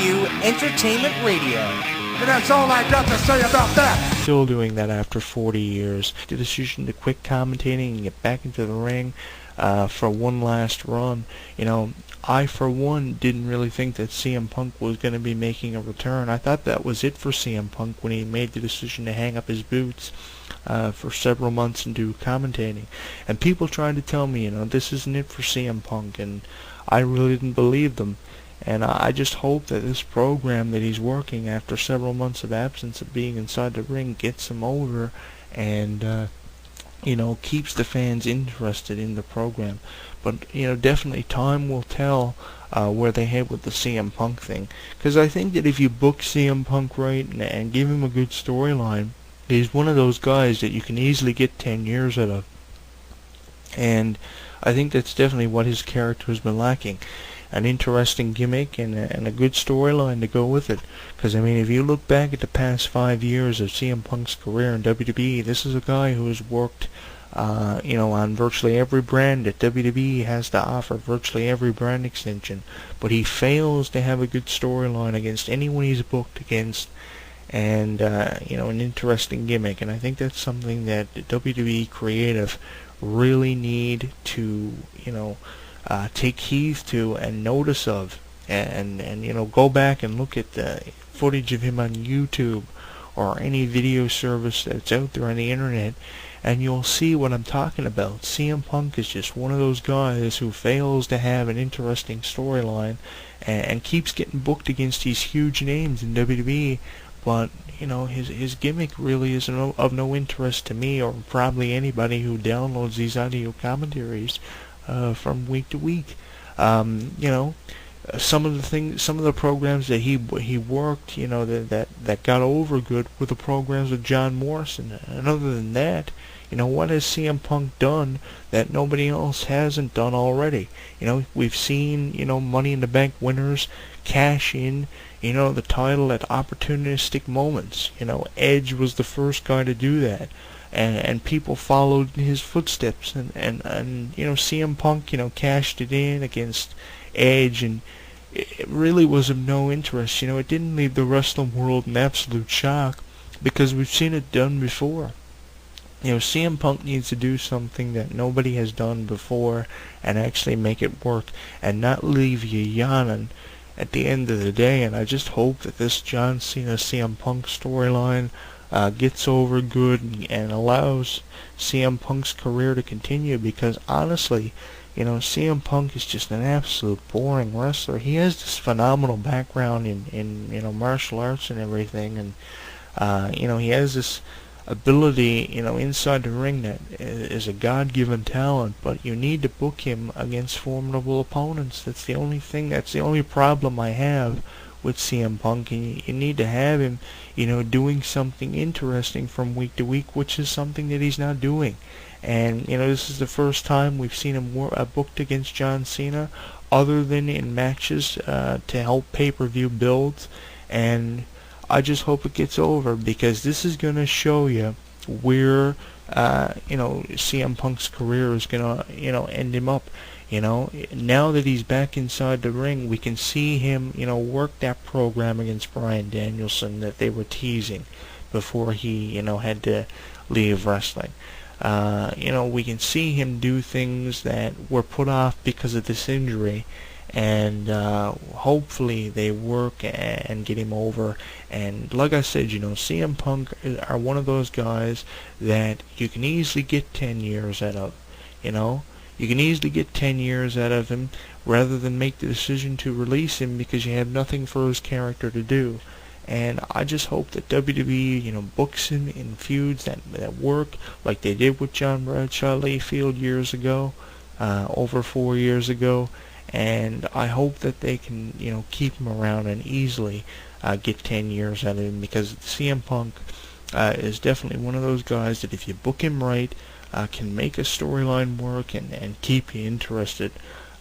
EW Entertainment Radio. And that's all I got to say about that. Still doing that after 40 years. The decision to quit commentating and get back into the ring for one last run. You know, I, for one, didn't really think that CM Punk was going to be making a return. I thought that was it for CM Punk when he made the decision to hang up his boots for several months and do commentating. And people tried to tell me, you know, this isn't it for CM Punk, and I really didn't believe them. And I just hope that this program that he's working after several months of absence of being inside the ring gets him over and, you know, keeps the fans interested in the program. But, you know, definitely time will tell where they head with the CM Punk thing. Because I think that if you book CM Punk right and give him a good storyline, he's one of those guys that you can easily get 10 years out of. And I think that's definitely what his character has been lacking. An interesting gimmick and a good storyline to go with it. Because, I mean, if you look back at the past 5 years of CM Punk's career in WWE, this is a guy who has worked, you know, on virtually every brand that WWE has to offer, virtually every brand extension. But he fails to have a good storyline against anyone he's booked against, and, you know, an interesting gimmick. And I think that's something that WWE creative really need to, you know, take heed to and notice of, and you know, go back and look at the footage of him on YouTube or any video service that's out there on the internet, and you'll see what I'm talking about. CM Punk is just one of those guys who fails to have an interesting storyline and keeps getting booked against these huge names in WWE, but you know, his gimmick really is of no interest to me or probably anybody who downloads these audio commentaries from week to week. You know, some of the programs that he worked, you know, that got over good were the programs with John Morrison. And other than that, you know, what has CM Punk done that nobody else hasn't done already? You know, we've seen, you know, Money in the Bank winners cash in, you know, the title at opportunistic moments. You know, Edge was the first guy to do that. And people followed in his footsteps, and you know, CM Punk, you know, cashed it in against Edge, and it really was of no interest. You know, it didn't leave the wrestling world in absolute shock because we've seen it done before. You know, CM Punk needs to do something that nobody has done before and actually make it work and not leave you yawning at the end of the day. And I just hope that this John Cena CM Punk storyline gets over good and allows CM Punk's career to continue, because honestly, you know, CM Punk is just an absolute boring wrestler. He has this phenomenal background in you know, martial arts and everything, and you know, he has this ability, you know, inside the ring that is a God-given talent, but you need to book him against formidable opponents. That's the only thing, that's the only problem I have with CM Punk. And you need to have him, you know, doing something interesting from week to week, which is something that he's not doing. And, you know, this is the first time we've seen him booked against John Cena, other than in matches to help pay-per-view builds. And I just hope it gets over, because this is going to show you where, you know, CM Punk's career is going to, you know, end him up. You know, now that he's back inside the ring, we can see him, you know, work that program against Bryan Danielson that they were teasing before he, you know, had to leave wrestling. You know, we can see him do things that were put off because of this injury, and hopefully they work and get him over. And like I said, you know, CM Punk are one of those guys that you can easily get 10 years out of, you know. You can easily get 10 years out of him rather than make the decision to release him because you have nothing for his character to do. And I just hope that WWE, you know, books him in feuds that work, like they did with John Bradshaw Layfield years ago, over 4 years ago. And I hope that they can, you know, keep him around and easily get 10 years out of him, because CM Punk is definitely one of those guys that if you book him right, can make a storyline work and keep you interested,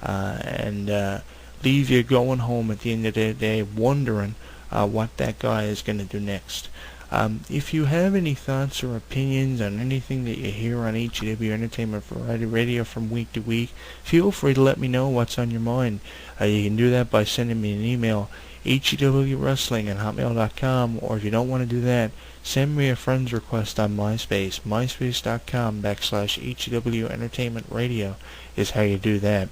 and leave you going home at the end of the day wondering what that guy is going to do next. If you have any thoughts or opinions on anything that you hear on EW Entertainment Variety Radio from week to week, feel free to let me know what's on your mind. You can do that by sending me an email. hewrestling@hotmail.com, or if you don't want to do that, send me a friend's request on MySpace. MySpace.com/HEW Entertainment Radio is how you do that.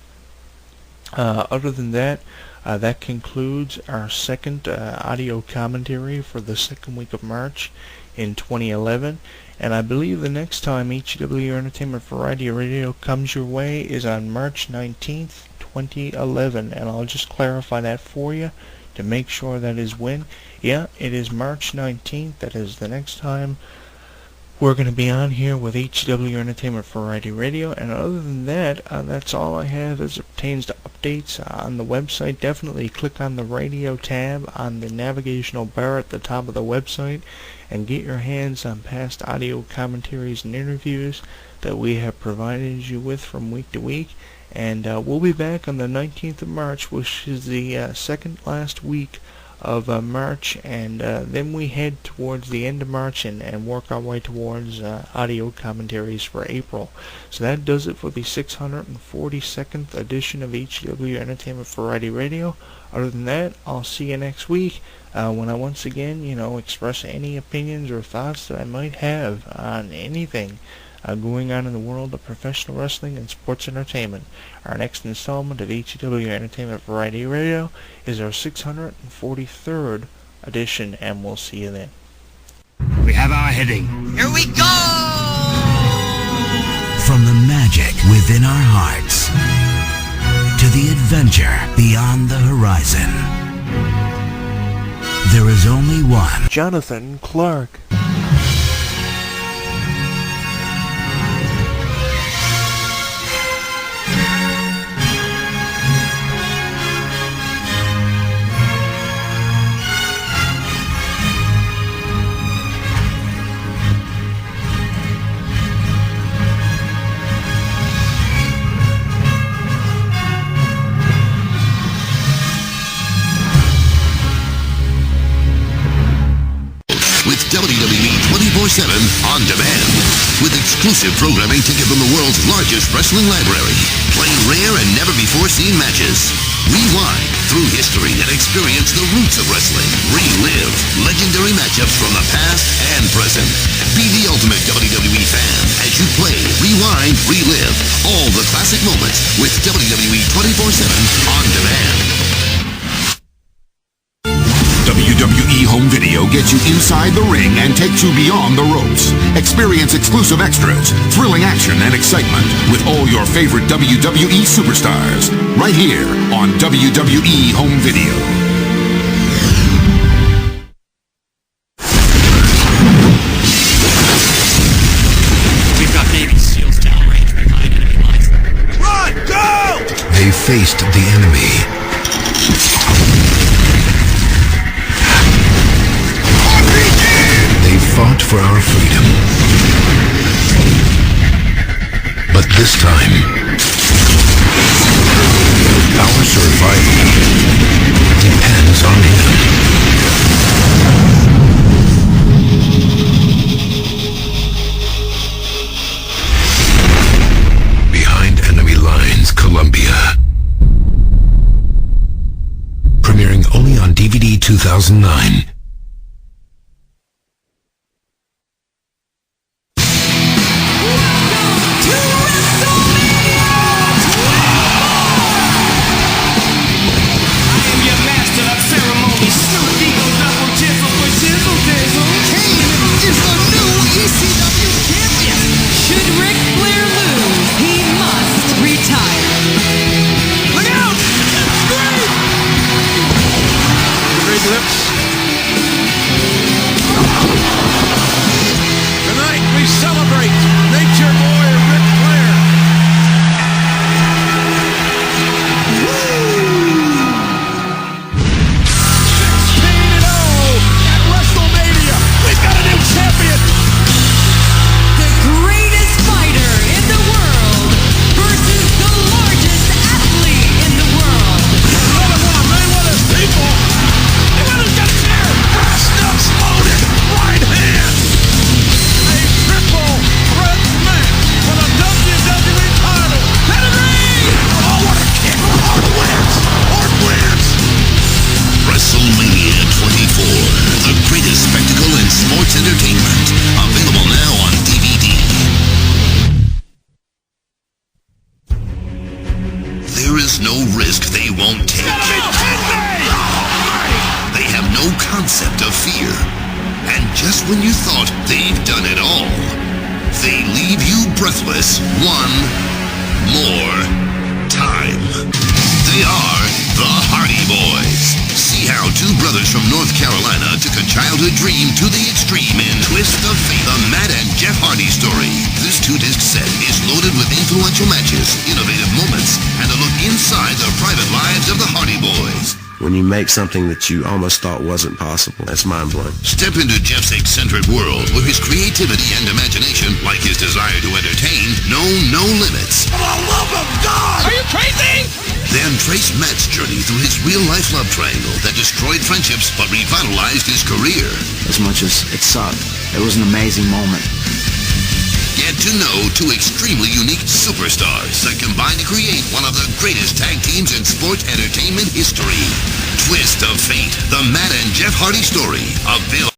Other than that, that concludes our second audio commentary for the second week of March in 2011. And I believe the next time HEW Entertainment Variety Radio comes your way is on March 19th, 2011. And I'll just clarify that for you to make sure that is when. Yeah, it is March 19th. That is the next time we're going to be on here with HEW Entertainment Variety Radio. And other than that, that's all I have as it pertains to updates on the website. Definitely click on the radio tab on the navigational bar at the top of the website and get your hands on past audio commentaries and interviews that we have provided you with from week to week. And we'll be back on the 19th of March, which is the second last week of March, and then we head towards the end of March and work our way towards audio commentaries for April. So that does it for the 642nd edition of HEW Entertainment Variety Radio. Other than that, I'll see you next week when I once again, express any opinions or thoughts that I might have on anything going on in the world of professional wrestling and sports entertainment. Our next installment of HEW Entertainment Variety Radio is our 643rd edition, and we'll see you then. We have our heading. Here we go! From the magic within our hearts to the adventure beyond the horizon, there is only one. Jonathan Clarke. WWE 24/7 on demand. With exclusive programming taken from the world's largest wrestling library. Play rare and never-before-seen matches. Rewind through history and experience the roots of wrestling. Relive legendary matchups from the past and present. Be the ultimate WWE fan as you play, rewind, relive all the classic moments with WWE 24/7 on demand. WWE Home Video gets you inside the ring and takes you beyond the ropes. Experience exclusive extras, thrilling action and excitement with all your favorite WWE superstars. Right here on WWE Home Video. We've got Navy SEALs downrange behind enemy lines. Run! Go! They faced the enemy. They fought for our freedom. But this time, our survival depends on him. Behind Enemy Lines, Colombia. Premiering only on DVD 2009. There's no risk they won't take. They have no concept of fear. And just when you thought they've done it all, they leave you breathless one more time. They are the Hardy Boys. See how two brothers from North Carolina took a childhood dream to the extreme in Twist of Fate, the Matt and Jeff Hardy story. This 2-disc set is loaded with influential matches, innovative moments, and a look inside the private lives of the Hardy Boys. When you make something that you almost thought wasn't possible, that's mind-blowing. Step into Jeff's eccentric world where his creativity and imagination, like his desire to entertain, know no limits. For the love of God! Are you crazy? Then trace Matt's journey through his real-life love triangle that destroyed friendships but revitalized his career. As much as it sucked, it was an amazing moment. Get to know two extremely unique superstars that combine to create one of the greatest tag teams in sports entertainment history. Twist of Fate, the Matt and Jeff Hardy story. Available.